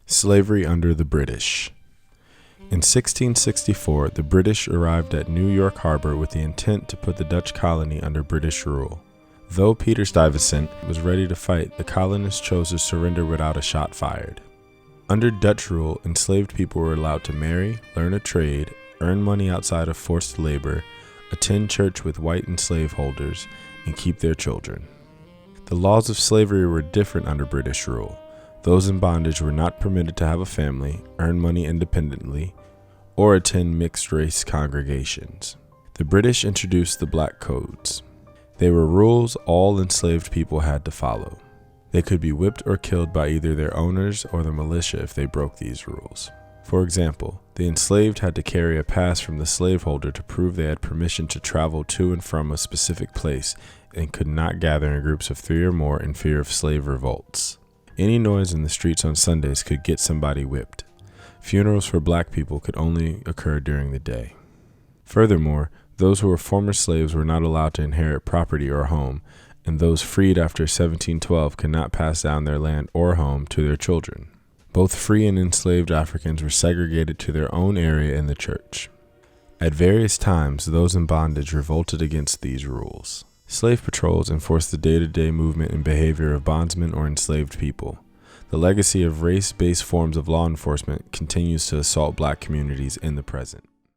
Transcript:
Slavery under the British. In 1664, the British arrived at New York Harbor with the intent to put the Dutch colony under British rule. Though Peter Stuyvesant was ready to fight, the colonists chose to surrender without a shot fired. Under Dutch rule, enslaved people were allowed to marry, learn a trade, earn money outside of forced labor, attend church with white enslaveholders, and keep their children. The laws of slavery were different under British rule. Those in bondage were not permitted to have a family, earn money independently, or attend mixed-race congregations. The British introduced the Black Codes. They were rules all enslaved people had to follow. They could be whipped or killed by either their owners or the militia if they broke these rules. For example, the enslaved had to carry a pass from the slaveholder to prove they had permission to travel to and from a specific place and could not gather in groups of 3 or more in fear of slave revolts. Any noise in the streets on Sundays could get somebody whipped. Funerals for black people could only occur during the day. Furthermore, those who were former slaves were not allowed to inherit property or home, and those freed after 1712 could not pass down their land or home to their children. Both free and enslaved Africans were segregated to their own area in the church. At various times, those in bondage revolted against these rules. Slave patrols enforced the day-to-day movement and behavior of bondsmen or enslaved people. The legacy of race-based forms of law enforcement continues to assault black communities in the present.